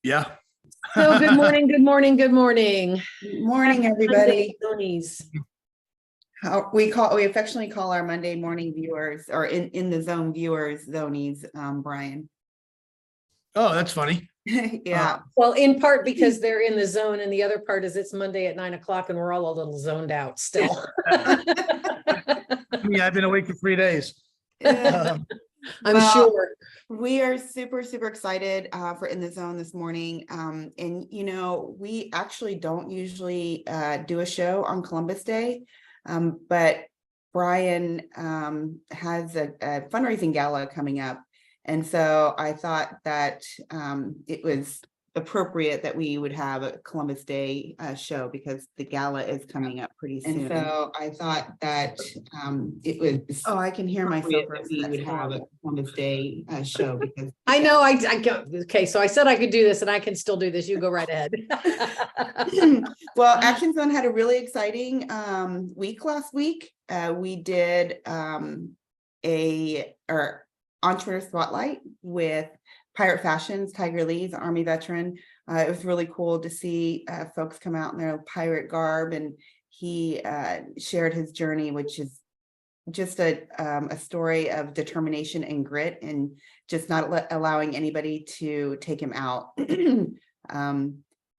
Yeah. So good morning, good morning, good morning. Morning, everybody. Zonies. We affectionately call our Monday morning viewers, or in the zone viewers, zonies, Brian. Oh, that's funny. Yeah. Well, in part because they're in the zone, and the other part is it's Monday at 9 o'clock and we're all a little zoned out still. Yeah, I've been awake for 3 days. Yeah. I'm Well, sure. We are super excited for In the Zone this morning. And we actually don't usually do a show on Columbus Day, but Brian has a fundraising gala coming up. And so I thought that it was appropriate that we would have a Columbus Day show because the gala is coming up pretty soon. And so I thought that it was, I can hear myself. We would have a Columbus Day show because I know I go, okay, so I said I could do this and I can still do this. You go right ahead. Well, Action Zone had a really exciting week last week. We did our entrepreneur spotlight with Pirate Fashions, Tiger Lee's Army veteran. It was really cool to see folks come out in their pirate garb, and he shared his journey, which is just a story of determination and grit, and just not allowing anybody to take him out.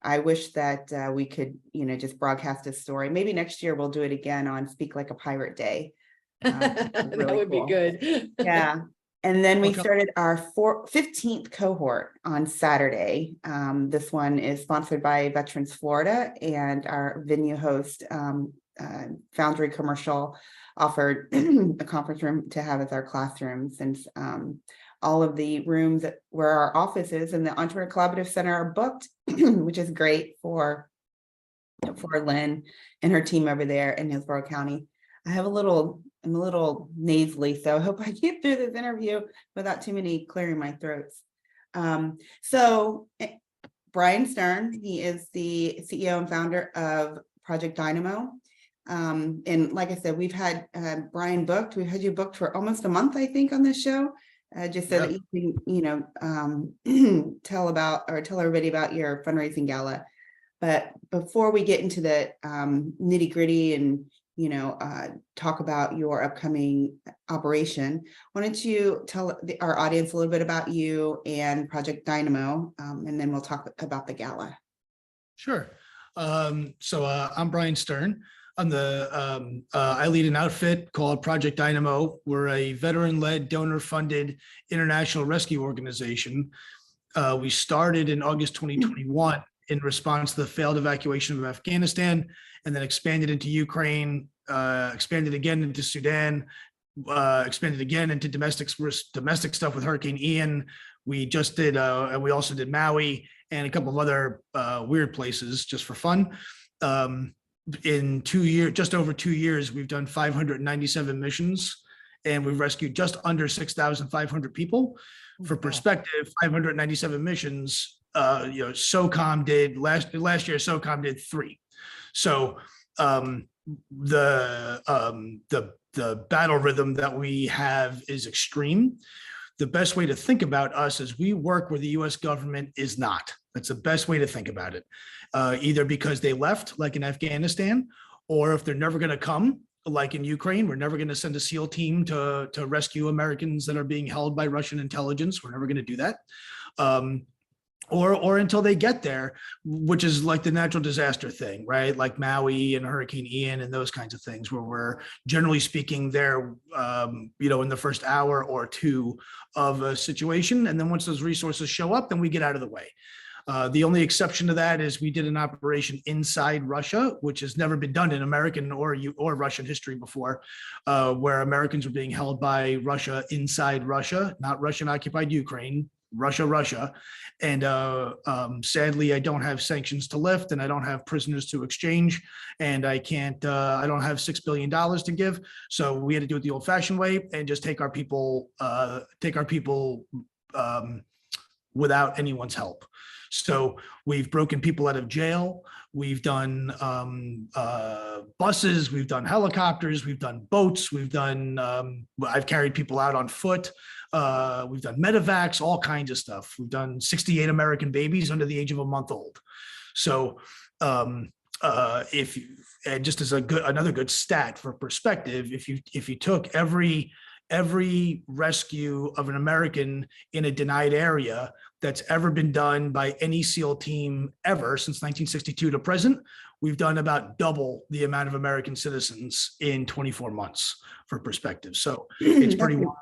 I wish that we could, just broadcast this story. Maybe next year we'll do it again on Speak Like a Pirate Day. That would be good. Yeah. And then we started our 15th cohort on Saturday. This one is sponsored by Veterans Florida, and our venue host, Foundry Commercial, offered a conference room to have as our classroom, since all of the rooms where our office is and the Entrepreneur Collaborative Center are booked, which is great for Lynn and her team over there in Hillsborough County. I'm a little nasally, so I hope I get through this interview without too many clearing my throats. So Brian Stern, he is the CEO and founder of Project Dynamo. And like I said, we've had Brian booked. We've had you booked for almost a month, I think, on this show, just so that you can, tell everybody about your fundraising gala. But before we get into the nitty gritty and talk about your upcoming operation, why don't you tell our audience a little bit about you and Project Dynamo, and then we'll talk about the gala. Sure. So I'm Brian Stern. I lead an outfit called Project Dynamo. We're a veteran-led, donor-funded international rescue organization. We started in August 2021 in response to the failed evacuation of Afghanistan, and then expanded into Ukraine, expanded again into Sudan, expanded again into domestic stuff with Hurricane Ian. We just did, and we also did Maui and a couple of other weird places just for fun. In 2 years, just over 2 years, we've done 597 missions, and we've rescued just under 6,500 people. For perspective, 597 missions. SOCOM did last year. SOCOM did 3. So the battle rhythm that we have is extreme. The best way to think about us is we work where the U.S. government is not. That's the best way to think about it. Either because they left, like in Afghanistan, or if they're never going to come, like in Ukraine, we're never going to send a SEAL team to rescue Americans that are being held by Russian intelligence. We're never going to do that. Or until they get there, which is like the natural disaster thing, right? Like Maui and Hurricane Ian and those kinds of things, where we're generally speaking there, in the first hour or two of a situation. And then once those resources show up, then we get out of the way. The only exception to that is we did an operation inside Russia, which has never been done in American or Russian history before, where Americans were being held by Russia inside Russia, not Russian occupied Ukraine, Russia. And sadly, I don't have sanctions to lift, and I don't have prisoners to exchange, and I don't have $6 billion to give. So we had to do it the old fashioned way and just take our people without anyone's help. So we've broken people out of jail. We've done buses, we've done helicopters, we've done boats, I've carried people out on foot. We've done medevacs, all kinds of stuff. We've done 68 American babies under the age of a month old. So if you, and just as another good stat for perspective, if you took every rescue of an American in a denied area that's ever been done by any SEAL team ever since 1962 to present, we've done about double the amount of American citizens in 24 months for perspective. So it's pretty wild.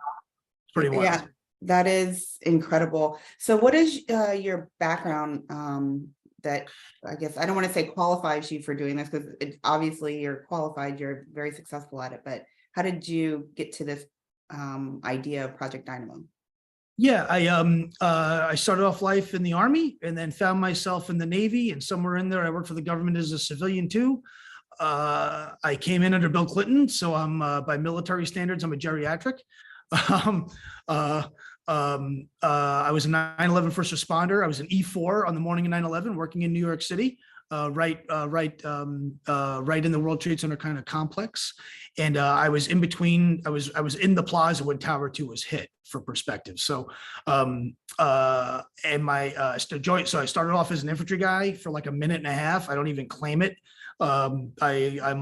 Pretty wild. Yeah, that is incredible. So what is your background that, I guess, I don't want to say qualifies you for doing this, because obviously you're qualified, you're very successful at it, but how did you get to this idea of Project Dynamo? Yeah, I started off life in the Army and then found myself in the Navy, and somewhere in there I worked for the government as a civilian too. I came in under Bill Clinton, so I'm by military standards, I'm a geriatric. I was a 9/11 first responder. I was an E4 on the morning of 9/11, working in New York City, right in the World Trade Center kind of complex. And I was in between. I was in the plaza when Tower 2 was hit, for perspective. So, and my so I started off as an infantry guy for like a minute and a half. I don't even claim it. I'm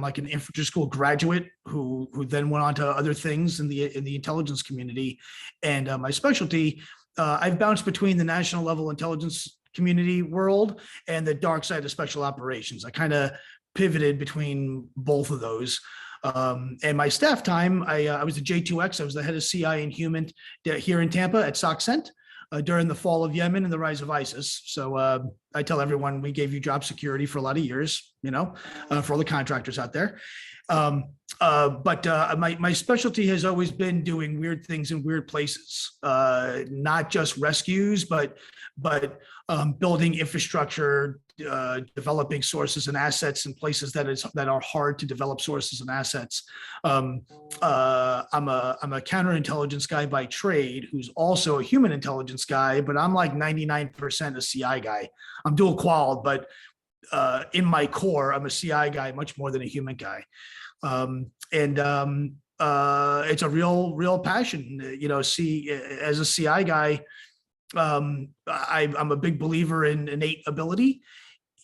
like an infantry school graduate who then went on to other things in the intelligence community. And my specialty, I've bounced between the national level intelligence community world and the dark side of special operations. I kind of pivoted between both of those. And my staff time, I was the J2X. I was the head of CI and human here in Tampa at SOCCENT during the fall of Yemen and the rise of ISIS. So I tell everyone we gave you job security for a lot of years, for all the contractors out there. But my specialty has always been doing weird things in weird places, not just rescues, but building infrastructure, developing sources and assets in places that are hard to develop sources and assets. I'm a counterintelligence guy by trade, who's also a human intelligence guy, but I'm like 99% a CI guy. I'm dual qual, but in my core, I'm a CI guy much more than a human guy. It's a real passion, as a CI guy. I'm a big believer in innate ability.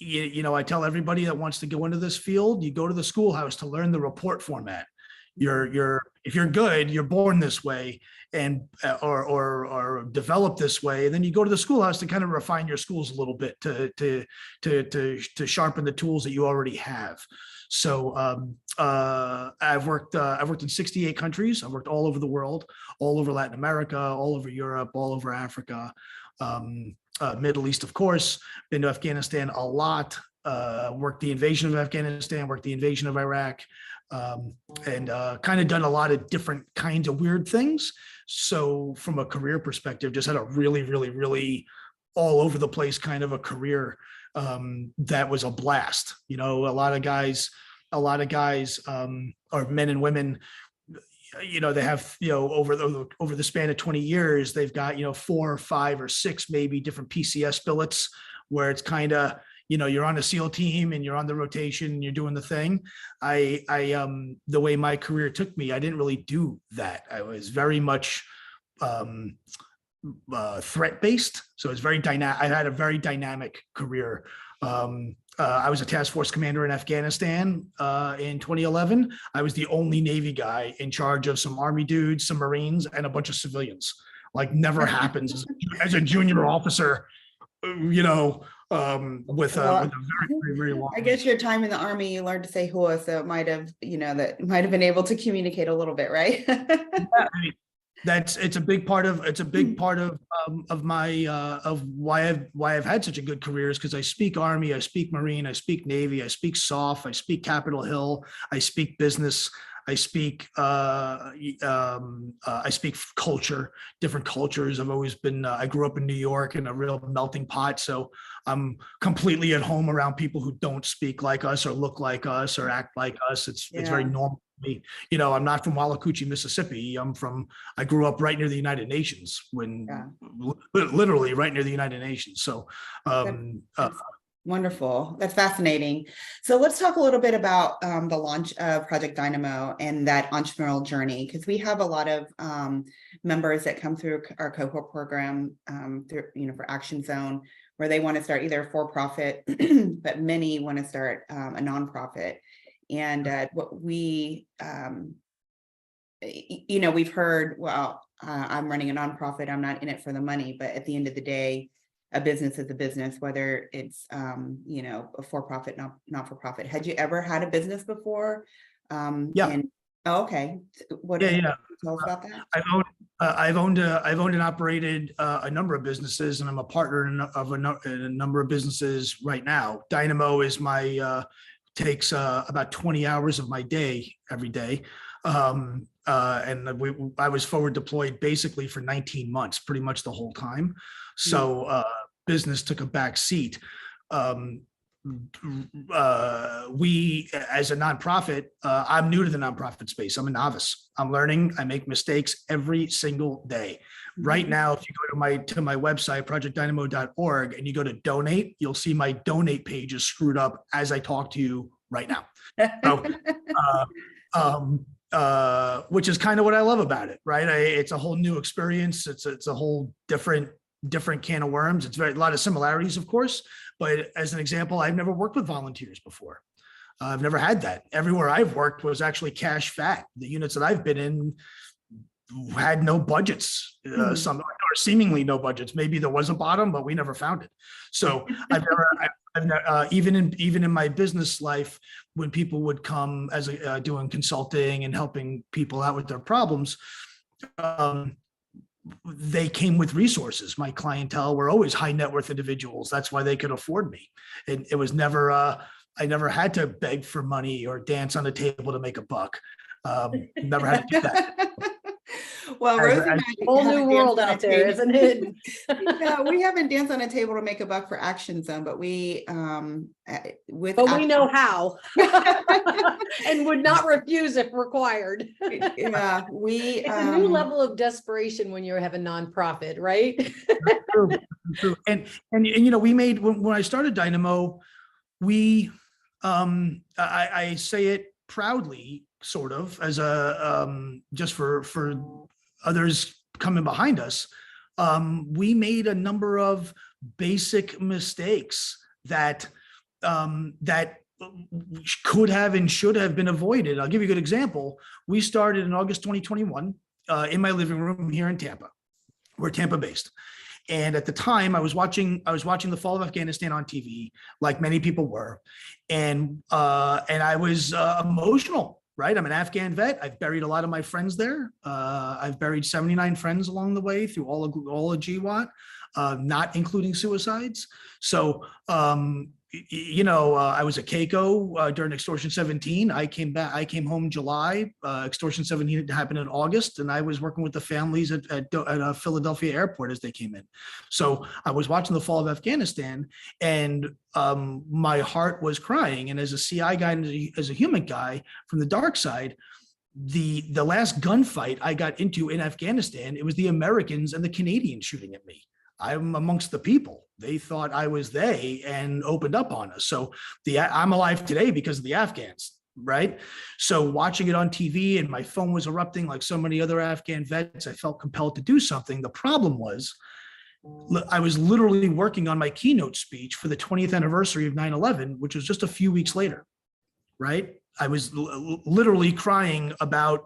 I tell everybody that wants to go into this field, you go to the schoolhouse to learn the report format. If you're good, you're born this way, and or develop this way, and then you go to the schoolhouse to kind of refine your skills a little bit to sharpen the tools that you already have. So I've worked in 68 countries. I've worked all over the world, all over Latin America, all over Europe, all over Africa, Middle East, of course. Been to Afghanistan a lot. Worked the invasion of Afghanistan. Worked the invasion of Iraq. And kind of done a lot of different kinds of weird things. So from a career perspective, just had a really, really, really all over the place kind of a career that was a blast. A lot of guys, or men and women, they have, over the span of 20 years, they've got, 4 or 5 or 6 maybe different PCS billets, where it's kind of, you're on a SEAL team and you're on the rotation and you're doing the thing. The way my career took me, I didn't really do that. I was very much threat-based. So it's very dynamic. I had a very dynamic career. I was a task force commander in Afghanistan in 2011. I was the only Navy guy in charge of some Army dudes, some Marines, and a bunch of civilians. Like, never happens as a junior officer, with a very, very long. I guess your time in the Army, you learned to say "hua," so it might have, that might have been able to communicate a little bit, right? It's a big part of my of why I've had such a good career, is because I speak Army, I speak Marine, I speak Navy, I speak SOF, I speak Capitol Hill, I speak business, I speak culture, different cultures. I've always been, I grew up in New York in a real melting pot. So I'm completely at home around people who don't speak like us or look like us or act like us. It's very normal to me. You know, I'm not from Wallacoochee, Mississippi. I grew up right near the United Nations when Yeah. literally right near the United Nations. So, That's wonderful. That's fascinating. So let's talk a little bit about the launch of Project Dynamo and that entrepreneurial journey, because we have a lot of members that come through our cohort program through, for Action Zone, where they want to start either a for-profit, but many want to start a nonprofit. And what we, we've heard, well, I'm running a nonprofit, I'm not in it for the money, but at the end of the day, a business is a business, whether it's, a for-profit, not for profit. Had you ever had a business before? Yeah. Okay. What Yeah. tell us about that? I've owned and operated a number of businesses, and I'm a partner in a number of businesses right now. Dynamo is takes about 20 hours of my day every day. And I was forward deployed basically for 19 months, pretty much the whole time. So business took a back seat. We, as a nonprofit, I'm new to the nonprofit space. I'm a novice. I'm learning. I make mistakes every single day. Right now, if you go to my website, projectdynamo.org, and you go to donate, you'll see my donate page is screwed up as I talk to you right now. So, which is kind of what I love about it, right? It's a whole new experience. It's a whole different can of worms. It's a lot of similarities, of course, but as an example, I've never worked with volunteers before. I've never had that. Everywhere I've worked was actually cash fat. The units that I've been in had no budgets, some or seemingly no budgets. Maybe there was a bottom, but we never found it. So I've never, even in my business life, when people would come as doing consulting and helping people out with their problems, they came with resources. My clientele were always high net worth individuals. That's why they could afford me. It was never, I never had to beg for money or dance on the table to make a buck. Never had to do that. Well, Rose and I whole new world out there, isn't it? Yeah, we haven't danced on a table to make a buck for Action Zone, but we we know how and would not refuse if required. Yeah, it's a new level of desperation when you have a nonprofit, right? True. And we made, when I started Dynamo, we I say it proudly, sort of, as a just for others coming behind us. We made a number of basic mistakes that could have and should have been avoided. I'll give you a good example. We started in August 2021 in my living room here in Tampa. We're Tampa based. And at the time I was watching the fall of Afghanistan on TV, like many people were. And I was emotional, right? I'm an Afghan vet. I've buried a lot of my friends there. I've buried 79 friends along the way through all of GWAT, not including suicides. So, I was a KCO during Extortion 17. I came home July. Extortion 17 happened in August, and I was working with the families at Philadelphia airport as they came in. So I was watching the fall of Afghanistan, and my heart was crying. And as a CI guy and as a human guy from the dark side, the last gunfight I got into in Afghanistan, it was the Americans and the Canadians shooting at me. I'm amongst the people. They thought I was they and opened up on us. So I'm alive today because of the Afghans, right? So watching it on TV and my phone was erupting like so many other Afghan vets, I felt compelled to do something. The problem was I was literally working on my keynote speech for the 20th anniversary of 9/11, which was just a few weeks later, right? I was literally crying about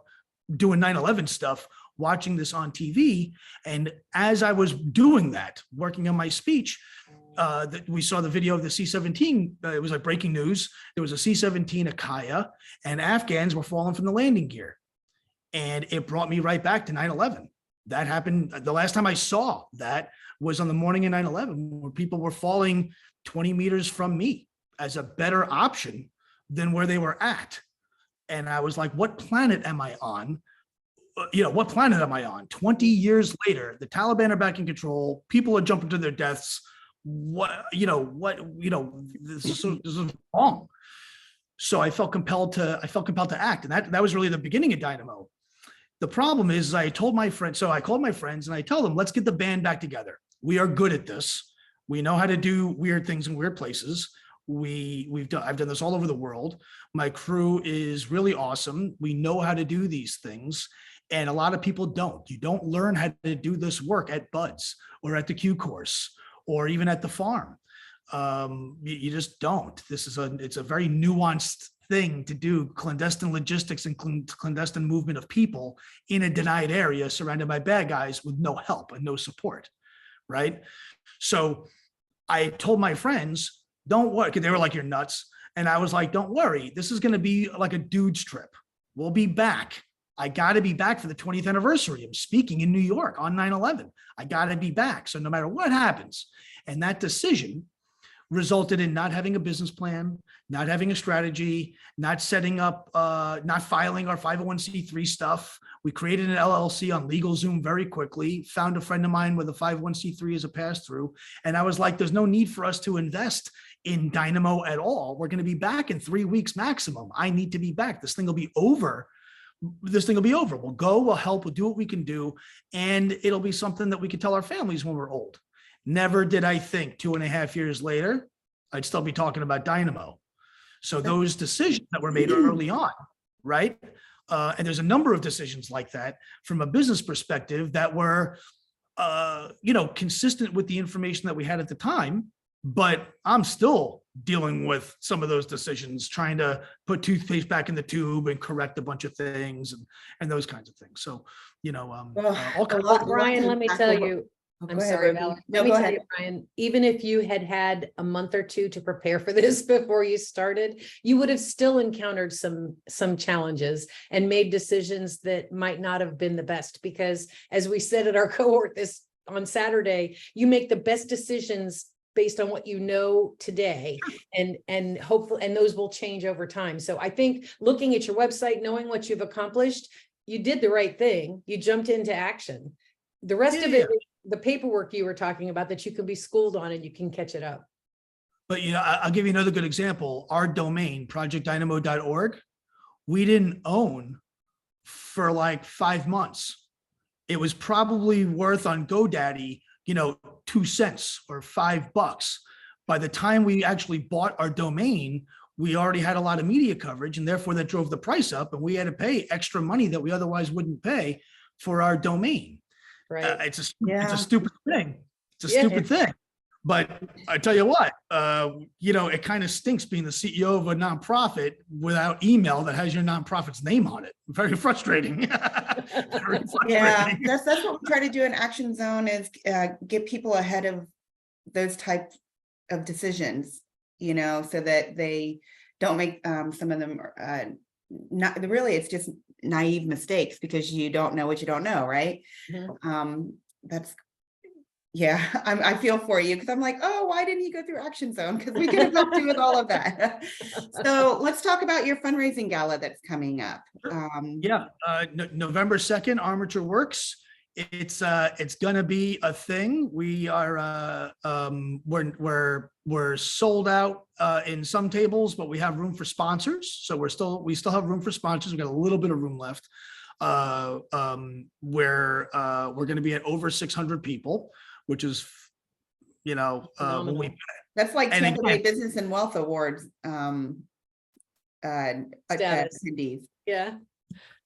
doing 9/11 stuff, watching this on TV. And as I was doing that, working on my speech, we saw the video of the C-17. It was like breaking news. There was a C-17 Akaya, and Afghans were falling from the landing gear. And it brought me right back to 9/11. That happened. The last time I saw that was on the morning of 9/11, where people were falling 20 meters from me as a better option than where they were at. And I was like, what planet am I on? What planet am I on? 20 years later, the Taliban are back in control. People are jumping to their deaths. This is wrong. So I felt compelled to act. And that was really the beginning of Dynamo. The problem is I told my friends, so I called my friends and I tell them, let's get the band back together. We are good at this. We know how to do weird things in weird places. I've done this all over the world. My crew is really awesome. We know how to do these things. And a lot of people don't. You don't learn how to do this work at Buds or at the Q course or even at the farm. You just don't. It's a very nuanced thing to do, clandestine logistics and clandestine movement of people in a denied area surrounded by bad guys with no help and no support, right? So I told my friends, don't worry, because they were like, you're nuts. And I was like, don't worry, this is going to be like a dude's trip. We'll be back. I got to be back for the 20th anniversary. I'm speaking in New York on 9/11. I got to be back. So no matter what happens, and that decision resulted in not having a business plan, not having a strategy, not setting up, not filing our 501c3 stuff. We created an LLC on LegalZoom very quickly, found a friend of mine with a 501c3 as a pass-through. And I was like, there's no need for us to invest in Dynamo at all. We're going to be back in 3 weeks maximum. I need to be back. This thing will be over. We'll go, we'll help, we'll do what we can do. And it'll be something that we can tell our families when we're old. Never did I think 2.5 years later, I'd still be talking about Dynamo. So those decisions that were made early on, right? And there's a number of decisions like that from a business perspective that were, consistent with the information that we had at the time. But I'm still dealing with some of those decisions, trying to put toothpaste back in the tube and correct a bunch of things and those kinds of things. So, Brian, let me tell you, I'm sorry, Valerie. No, Let me go tell ahead. you, Brian, even if you had had a month or two to prepare for this before you started, you would have still encountered some challenges and made decisions that might not have been the best, because as we said at our cohort this on Saturday, you make the best decisions based on what you know today, and hopefully, and those will change over time. So I think looking at your website, knowing what you've accomplished, you did the right thing. You jumped into action. The rest of it, the paperwork you were talking about that you can be schooled on and you can catch it up. But I'll give you another good example. Our domain, projectdynamo.org, we didn't own for like 5 months. It was probably worth on GoDaddy, 2 cents or $5. By the time we actually bought our domain, we already had a lot of media coverage, and therefore that drove the price up, and we had to pay extra money that we otherwise wouldn't pay for our domain. Right. It's a stupid thing. It's a stupid thing. But I tell you what, it kind of stinks being the CEO of a nonprofit without email that has your nonprofit's name on it. Very frustrating. Very frustrating. Yeah, that's what we try to do in Action Zone, is get people ahead of those types of decisions, so that they don't make some of them not really, it's just naive mistakes because you don't know what you don't know, right? Mhm. I feel for you, because I'm like, oh, why didn't he go through Action Zone? Because we could have helped you with all of that. So let's talk about your fundraising gala that's coming up. November 2nd, Armature Works. It's gonna be a thing. We are we're sold out in some tables, but we have room for sponsors. So we still have room for sponsors. We got a little bit of room left. We're going to be at over 600 people, which is, when we. That's like And Tampa Bay again- Business and Wealth Awards attendees. Yeah.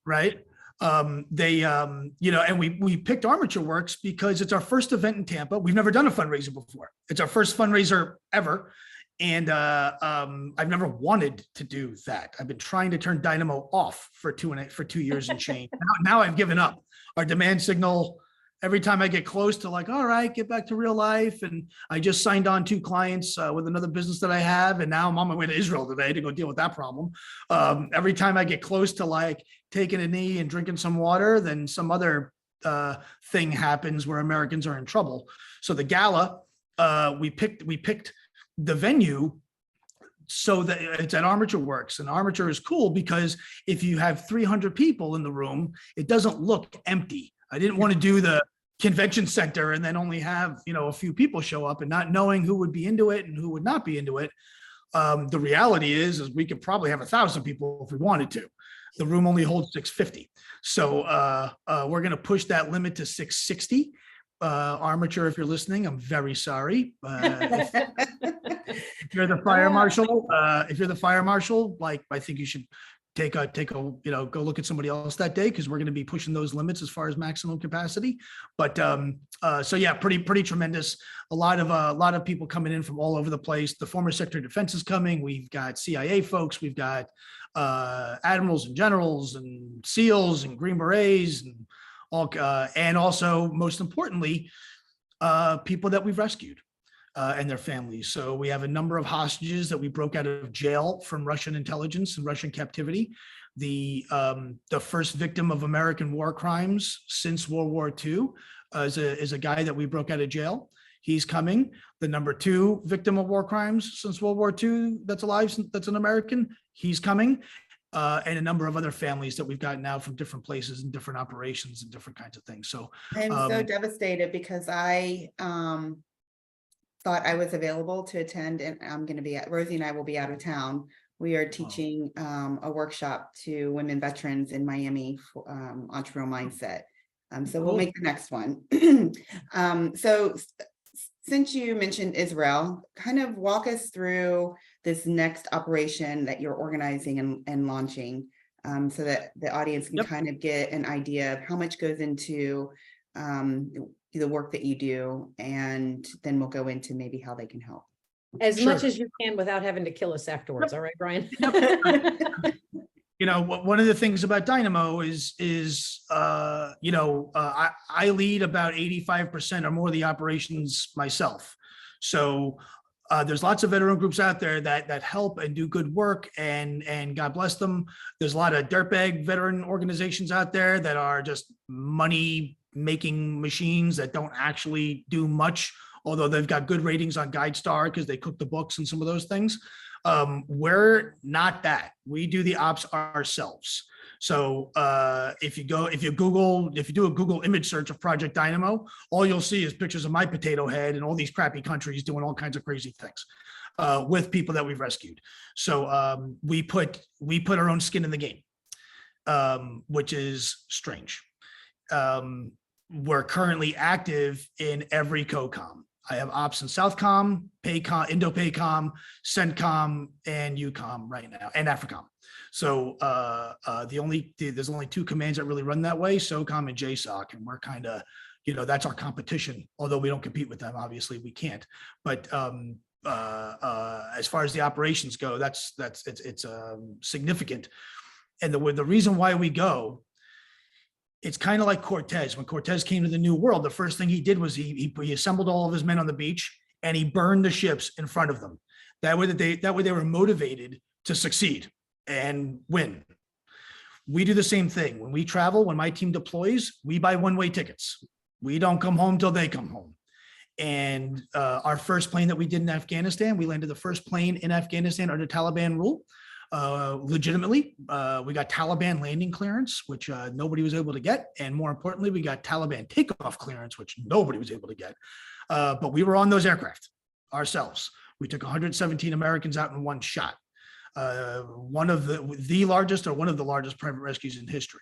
Right. And we picked Armature Works because it's our first event in Tampa. We've never done a fundraiser before. It's our first fundraiser ever. And I've never wanted to do that. I've been trying to turn Dynamo off for 2 years and change. Now I've given up. Our demand signal, every time I get close to like, all right, get back to real life. And I just signed on 2 clients with another business that I have. And now I'm on my way to Israel today to go deal with that problem. Every time I get close to like taking a knee and drinking some water, then some other thing happens where Americans are in trouble. So the gala, we picked the venue so that it's at Armature Works, and Armature is cool because if you have 300 people in the room, it doesn't look empty. I didn't want to do the convention center and then only have, a few people show up and not knowing who would be into it and who would not be into it. The reality is we could probably have 1,000 people if we wanted to. The room only holds 650. So we're going to push that limit to 660. Armature, if you're listening, I'm very sorry. If you're the fire marshal, like, I think you should take a, go look at somebody else that day, because we're going to be pushing those limits as far as maximum capacity. But so yeah, pretty tremendous. A lot of people coming in from all over the place. The former Secretary of Defense is coming. We've got CIA folks. We've got admirals and generals and SEALs and Green Berets and all, and also most importantly, people that we've rescued. And their families. So we have a number of hostages that we broke out of jail from Russian intelligence and Russian captivity. The first victim of American war crimes since World War II is a guy that we broke out of jail. He's coming. The number 2 victim of war crimes since World War II that's alive, that's an American, he's coming. And a number of other families that we've got now from different places and different operations and different kinds of things. So I'm so devastated because I thought I was available to attend, and I'm going to be Rosie and I will be out of town. We are teaching a workshop to women veterans in Miami for entrepreneurial mindset. So we'll make the next one. So since you mentioned Israel, kind of walk us through this next operation that you're organizing and launching, so that the audience can kind of get an idea of how much goes into the work that you do, and then we'll go into maybe how they can help. As much as you can without having to kill us afterwards. All right, Brian? One of the things about Dynamo is I lead about 85% or more of the operations myself. So there's lots of veteran groups out there that help and do good work, and God bless them. There's a lot of dirtbag veteran organizations out there that are just money making machines that don't actually do much, although they've got good ratings on GuideStar because they cook the books and some of those things. We're not that. We do the ops ourselves. So if you do a Google image search of Project Dynamo, all you'll see is pictures of my potato head and all these crappy countries doing all kinds of crazy things with people that we've rescued. So we put our own skin in the game, which is strange. We're currently active in every COCOM. I have ops in Southcom, PACOM, Indo-PACOM, CENTCOM, and EUCOM right now, and AFRICOM. So there's only 2 commands that really run that way, SOCOM and JSOC, and we're kind of, that's our competition. Although we don't compete with them, obviously we can't. But as far as the operations go, it's significant. And the reason why we go, it's kind of like Cortez. When Cortez came to the New World, the first thing he did was he assembled all of his men on the beach and he burned the ships in front of them. That way they were motivated to succeed and win. We do the same thing. When we travel, when my team deploys, we buy one-way tickets. We don't come home till they come home. And our first plane that we did in Afghanistan, we landed the first plane in Afghanistan under Taliban rule. Legitimately, we got Taliban landing clearance, which nobody was able to get. And more importantly, we got Taliban takeoff clearance, which nobody was able to get. But we were on those aircraft ourselves. We took 117 Americans out in one shot. One of the largest or one of the largest private rescues in history.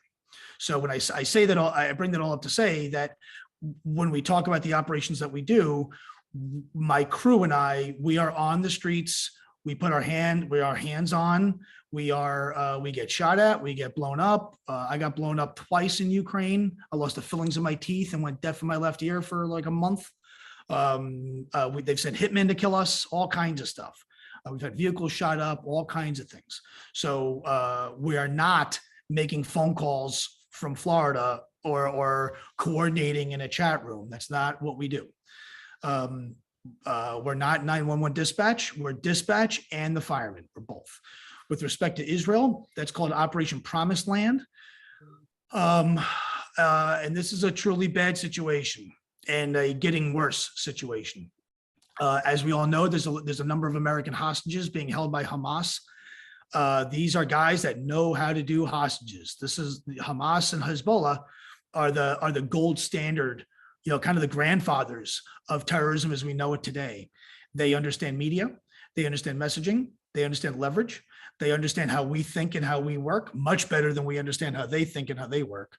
So when I say that, I bring that all up to say that when we talk about the operations that we do, my crew and I, we are on the streets. We are hands-on. We get shot at, we get blown up. I got blown up twice in Ukraine. I lost the fillings in my teeth and went deaf in my left ear for like a month. They've sent hitmen to kill us, all kinds of stuff. We've had vehicles shot up, all kinds of things. So we are not making phone calls from Florida or coordinating in a chat room. That's not what we do. We're not 911 dispatch, we're dispatch and the firemen, we're both. With respect to Israel, that's called Operation Promised Land. And this is a truly bad situation and a getting worse situation. As we all know, there's a number of American hostages being held by Hamas. These are guys that know how to do hostages. Hamas and Hezbollah are the gold standard, kind of the grandfathers of terrorism as we know it today. They understand media, they understand messaging, They understand leverage. They understand how we think and how we work much better than we understand how they think and how they work.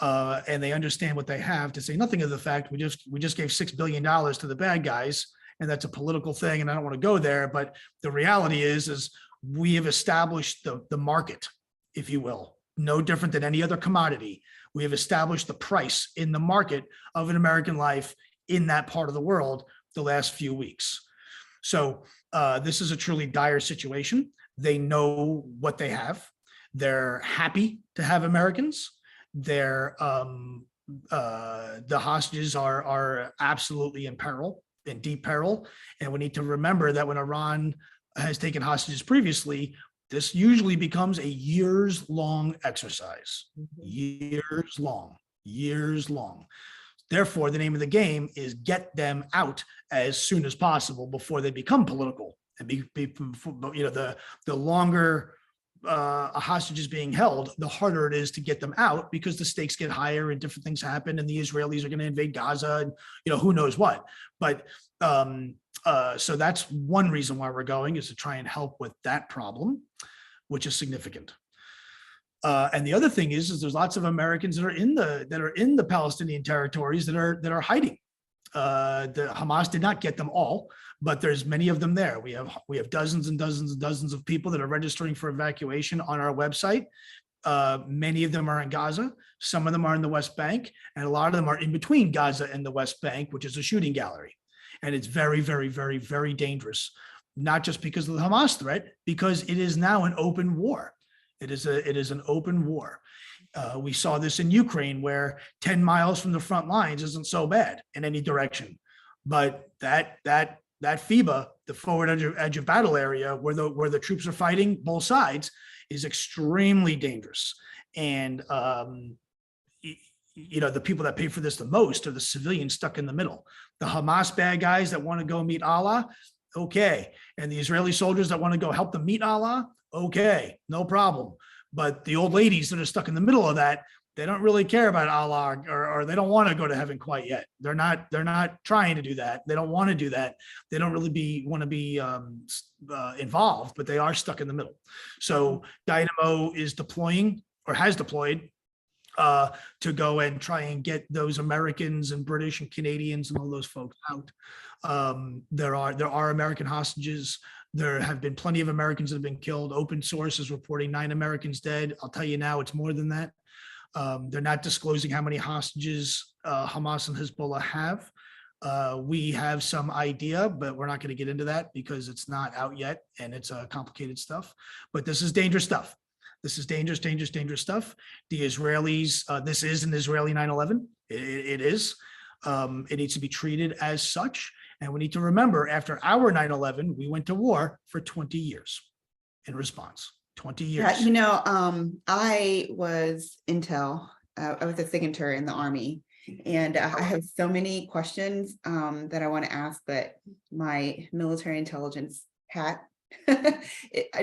And they understand what they have, to say nothing of the fact we just gave $6 billion to the bad guys, and that's a political thing, and I don't want to go there. But the reality is we have established the market, if you will, no different than any other commodity. We have established the price in the market of an American life in that part of the world the last few weeks. So this is a truly dire situation. They know what they have. They're happy to have Americans. They're the hostages are absolutely in peril, in deep peril. And we need to remember that when Iran has taken hostages previously, this usually becomes a years-long exercise. Years long. Therefore, the name of the game is get them out as soon as possible before they become political. And the longer a hostage is being held, the harder it is to get them out, because the stakes get higher and different things happen, and the Israelis are going to invade Gaza, and who knows what. But so that's one reason why we're going, is to try and help with that problem, which is significant. And the other thing is there's lots of Americans that are in the Palestinian territories that are hiding. The Hamas did not get them all, but there's many of them there. We have dozens and dozens and dozens of people that are registering for evacuation on our website. Many of them are in Gaza. Some of them are in the West Bank, and a lot of them are in between Gaza and the West Bank, which is a shooting gallery. And it's very, very, very, very dangerous, not just because of the Hamas threat, because it is now an open war. It is an open war. We saw this in Ukraine, where 10 miles from the front lines isn't so bad in any direction, but that FIBA, the forward edge of battle area, where the troops are fighting both sides, is extremely dangerous. And the people that pay for this the most are the civilians stuck in the middle. The Hamas bad guys that want to go meet Allah, okay, and the Israeli soldiers that want to go help them meet Allah, okay, no problem. But the old ladies that are stuck in the middle of that, they don't really care about Allah, or they don't want to go to heaven quite yet. They're not trying to do that. They don't want to do that. They don't really want to be involved, but they are stuck in the middle. So Dynamo is deploying, or has deployed, to go and try and get those Americans and British and Canadians and all those folks out. There are American hostages. There have been plenty of Americans that have been killed. Open source is reporting 9 Americans dead. I'll tell you now, it's more than that. They're not disclosing how many hostages Hamas and Hezbollah have. We have some idea, but we're not going to get into that because it's not out yet, and it's complicated stuff. But this is dangerous stuff. This is dangerous, dangerous, dangerous stuff. The Israelis, this is an Israeli 9/11. It is. It needs to be treated as such. And we need to remember, after our 9/11, we went to war for 20 years in response. 20 years. Yeah, I was intel. I was a signatory in the Army, and I have so many questions that I want to ask, but my military intelligence hat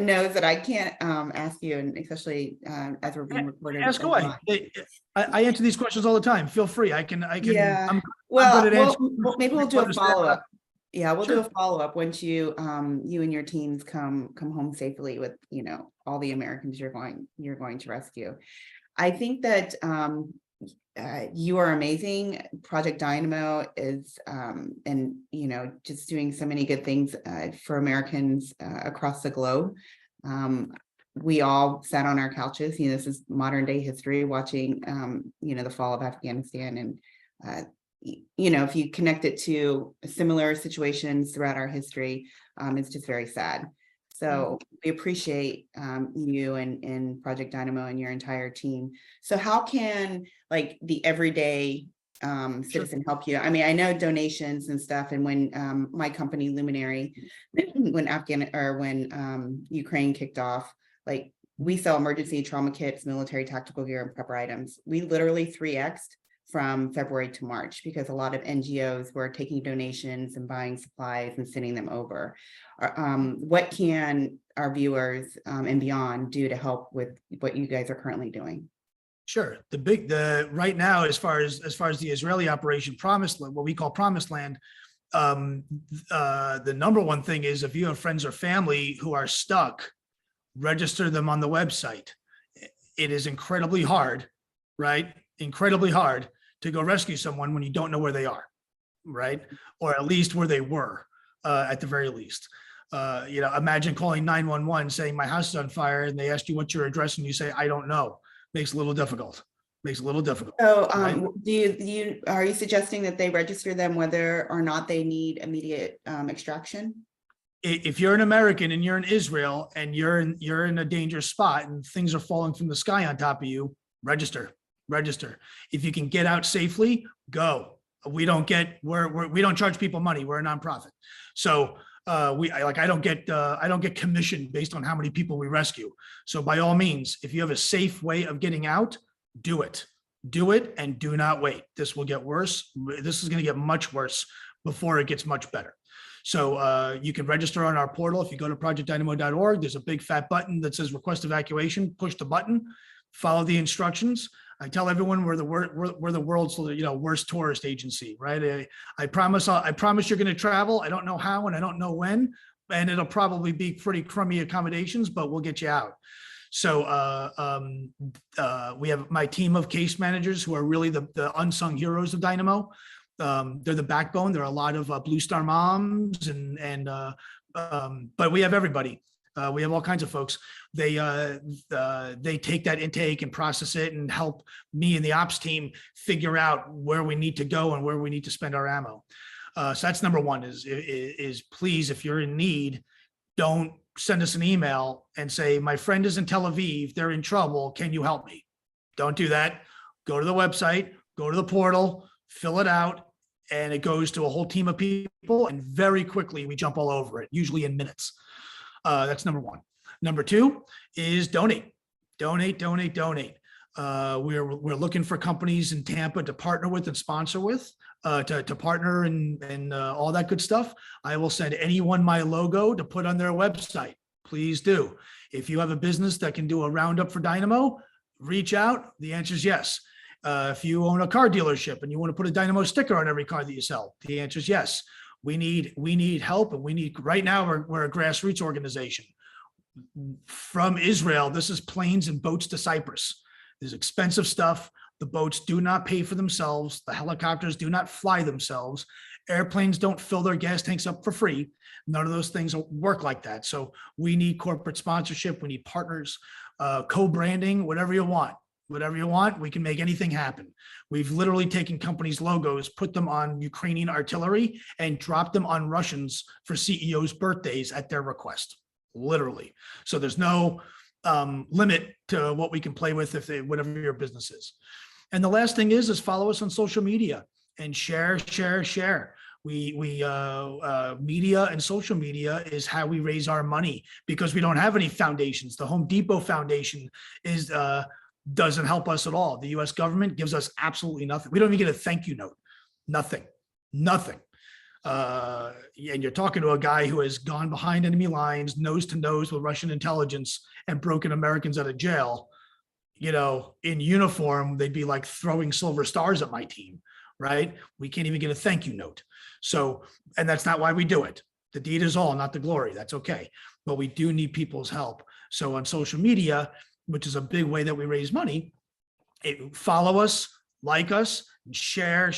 knows that I can't ask you, and especially as we're being recorded. Ask away. I answer these questions all the time. Feel free. I can. Yeah. Maybe we'll do a follow-up. Yeah, we'll do a follow-up once you and your teams come home safely with all the Americans you're going to rescue. I think that you are amazing. Project Dynamo is and just doing so many good things for Americans across the globe. We all sat on our couches. This is modern day history, watching the fall of Afghanistan, and if you connect it to similar situations throughout our history, it's just very sad. So we appreciate you and Project Dynamo and your entire team. So how can the everyday citizen help you? I mean, I know donations and stuff, and when my company Luminary, when Ukraine kicked off, we sell emergency trauma kits, military tactical gear, and prepper items. We literally 3x'd from February to March because a lot of NGOs were taking donations and buying supplies and sending them over. What can our viewers and beyond do to help with what you guys are currently doing? Sure. Right now, as far as the Israeli operation Promised Land, what we call Promised Land, the number one thing is if you have friends or family who are stuck, register them on the website. It is incredibly hard, right? Incredibly hard to go rescue someone when you don't know where they are, right? Or at least where they were, at the very least. Imagine calling 911 saying my house is on fire and they ask you what's your address and you say, I don't know. Makes it a little difficult. So, right? are you suggesting that they register them whether or not they need immediate extraction? If you're an American and you're in Israel and you're in a dangerous spot and things are falling from the sky on top of you, register. If you can get out safely, go. We don't charge people money. We're a nonprofit. So I don't get commission based on how many people we rescue. So by all means, if you have a safe way of getting out, do it and do not wait. This will get worse. This is going to get much worse before it gets much better. So you can register on our portal. If you go to projectdynamo.org, there's a big fat button that says request evacuation. Push the button, follow the instructions. I tell everyone we're the world's worst tourist agency, right? I promise you're going to travel. I don't know how and I don't know when, and it'll probably be pretty crummy accommodations, but we'll get you out. So we have my team of case managers who are really the unsung heroes of Dynamo. They're the backbone. There are a lot of Blue Star moms but we have everybody. We have all kinds of folks. They take that intake and process it and help me and the ops team figure out where we need to go and where we need to spend our ammo. So that's number one is please, if you're in need, don't send us an email and say, my friend is in Tel Aviv, they're in trouble, can you help me? Don't do that. Go to the website, go to the portal, fill it out, and it goes to a whole team of people, and very quickly we jump all over it, usually in minutes. That's number one. Number two is donate. We're looking for companies in Tampa to partner with and sponsor with, to partner and all that good stuff. I will send anyone my logo to put on their website. Please do. If you have a business that can do a roundup for Dynamo, reach out. The answer is yes. If you own a car dealership and you want to put a Dynamo sticker on every car that you sell, the answer is yes. We need help, and right now we're a grassroots organization. From Israel, this is planes and boats to Cyprus. There's expensive stuff. The boats do not pay for themselves. The helicopters do not fly themselves. Airplanes don't fill their gas tanks up for free. None of those things work like that. So we need corporate sponsorship. We need partners, co-branding, whatever you want. We can make anything happen. We've literally taken companies' logos, put them on Ukrainian artillery, and dropped them on Russians for CEOs' birthdays at their request, literally. So there's no limit to what we can play with whatever your business is. And the last thing is follow us on social media and share. Media and social media is how we raise our money, because we don't have any foundations. The Home Depot Foundation doesn't help us at all. The US government gives us absolutely nothing. We don't even get a thank you note. Nothing. And you're talking to a guy who has gone behind enemy lines, nose to nose with Russian intelligence, and broken Americans out of jail. In uniform, they'd be like throwing silver stars at my team, right? We can't even get a thank you note. So, and that's not why we do it. The deed is all, not the glory. That's okay. But we do need people's help. So on social media, which is a big way that we raise money, follow us, like us, share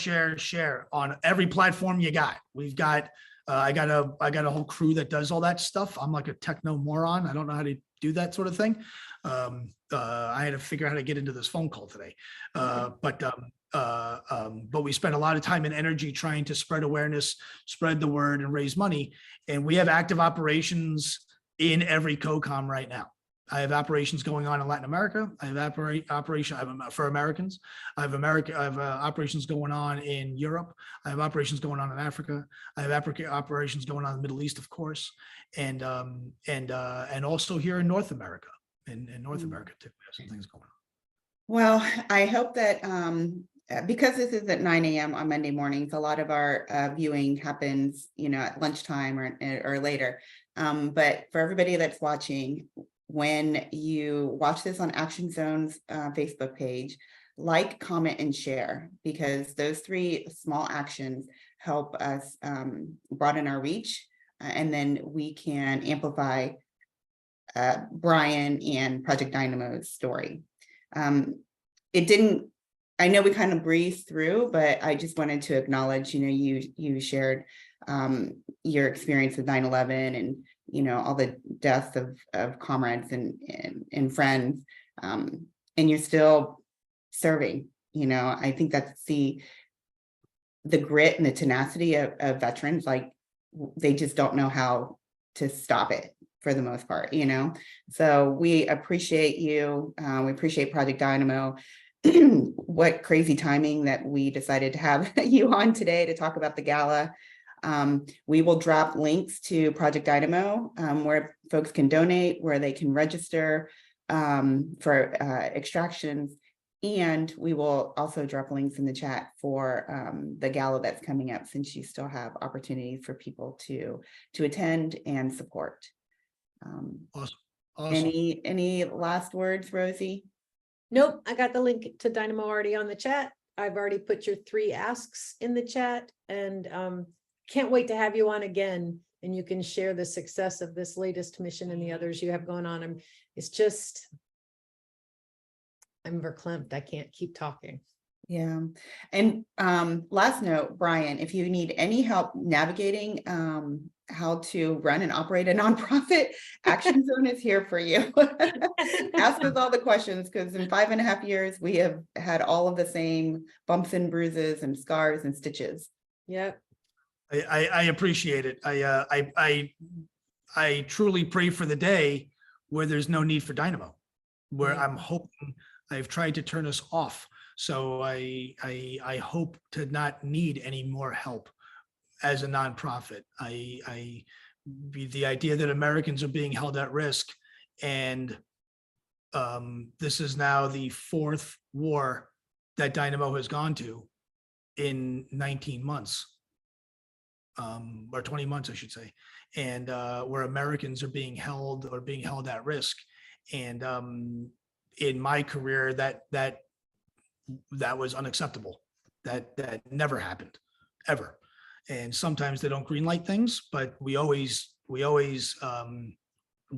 on every platform you got. We've got, I got a whole crew that does all that stuff. I'm like a techno moron. I don't know how to do that sort of thing. I had to figure out how to get into this phone call today. But we spend a lot of time and energy trying to spread awareness, spread the word, and raise money. And we have active operations in every COCOM right now. I have operations going on in Latin America. I have for Americans. I have operations going on in Europe. I have operations going on in Africa. I have operations going on in the Middle East, of course, and also here in North America. In North America too, we have some things going on. Well, I hope that because this is at 9 a.m. on Monday mornings, a lot of our viewing happens, at lunchtime or later. But for everybody that's watching, when you watch this on Action Zone's Facebook page, like, comment, and share, because those three small actions help us broaden our reach, and then we can amplify Brian and Project Dynamo's story. It didn't, I know we kind of breezed through, but I just wanted to acknowledge, you shared your experience with 9/11 and, all the deaths of comrades and friends, and you're still serving. I think that's the grit and the tenacity of veterans. Like, they just don't know how to stop it for the most part, so we appreciate you. We appreciate Project Dynamo. What crazy timing that we decided to have you on today to talk about the gala. We will drop links to Project Dynamo, where folks can donate, where they can register for extractions. And we will also drop links in the chat for the gala that's coming up, since you still have opportunities for people to attend and support. Awesome. Any last words, Rosie? Nope, I got the link to Dynamo already on the chat. I've already put your 3 asks in the chat, and can't wait to have you on again, and you can share the success of this latest mission and the others you have going on. I'm verklempt. I can't keep talking. Yeah. And last note, Brian, if you need any help navigating how to run and operate a nonprofit, Action Zone is here for you. Ask us all the questions, because in 5.5 years, we have had all of the same bumps and bruises and scars and stitches. Yep. I appreciate it. I truly pray for the day where there's no need for Dynamo, where Yeah. I'm hoping I've tried to turn us off. So I hope to not need any more help as a nonprofit. The idea that Americans are being held at risk, and this is now the 4th war that Dynamo has gone to in 19 months. Or 20 months, I should say, and where Americans are being held at risk. And in my career, that was unacceptable. That never happened, ever. And sometimes they don't greenlight things, but we always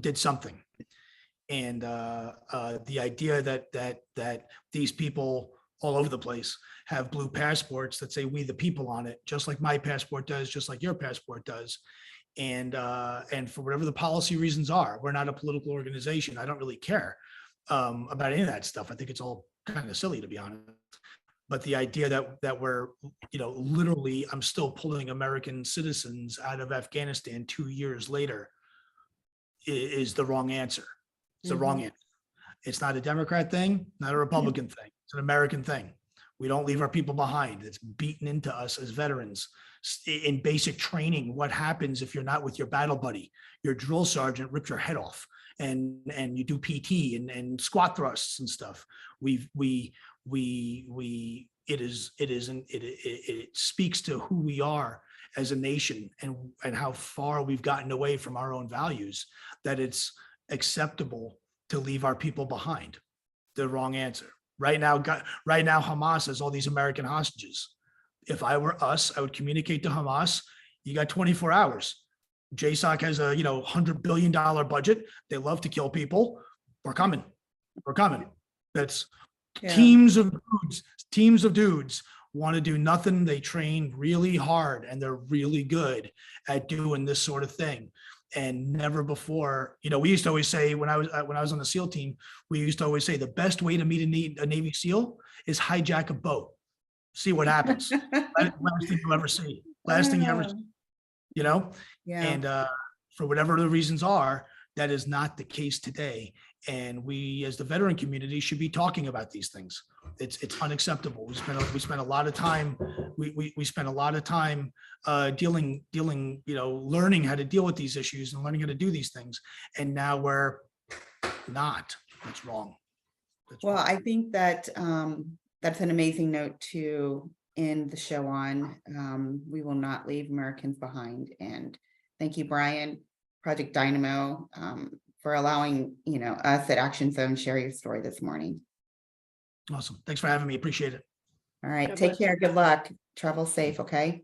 did something. And the idea that these people all over the place have blue passports that say "We the People" on it, just like my passport does, just like your passport does. And for whatever the policy reasons are, we're not a political organization. I don't really care about any of that stuff. I think it's all kind of silly, to be honest. But the idea that we're, literally, I'm still pulling American citizens out of Afghanistan 2 years later is the wrong answer. It's the wrong answer. It's not a Democrat thing, not a Republican thing. It's an American thing. We don't leave our people behind. It's beaten into us as veterans. In basic training, what happens if you're not with your battle buddy? Your drill sergeant rips your head off, and you do PT and squat thrusts and stuff. It speaks to who we are as a nation, and how far we've gotten away from our own values, that it's acceptable to leave our people behind. The wrong answer. Right now, Hamas has all these American hostages. If I were us, I would communicate to Hamas, you got 24 hours. JSOC has a $100 billion budget. They love to kill people. We're coming. That's teams of dudes want to do nothing. They train really hard, and they're really good at doing this sort of thing. And never before, we used to always say, when I was on the SEAL team, we used to always say the best way to meet a Navy SEAL is hijack a boat. See what happens. Last thing you ever see. Last thing you ever see. Yeah. And for whatever the reasons are, that is not the case today. And we, as the veteran community, should be talking about these things. It's unacceptable. We spent a lot of time. We spent a lot of time dealing, learning how to deal with these issues and learning how to do these things. And now we're not. That's wrong. Well, I think that that's an amazing note to end the show on. We will not leave Americans behind. And thank you, Brian, Project Dynamo, for allowing us at Action Zone share your story this morning. Awesome. Thanks for having me. Appreciate it. All right. God Take bless care. you. Good luck. Travel safe. Okay.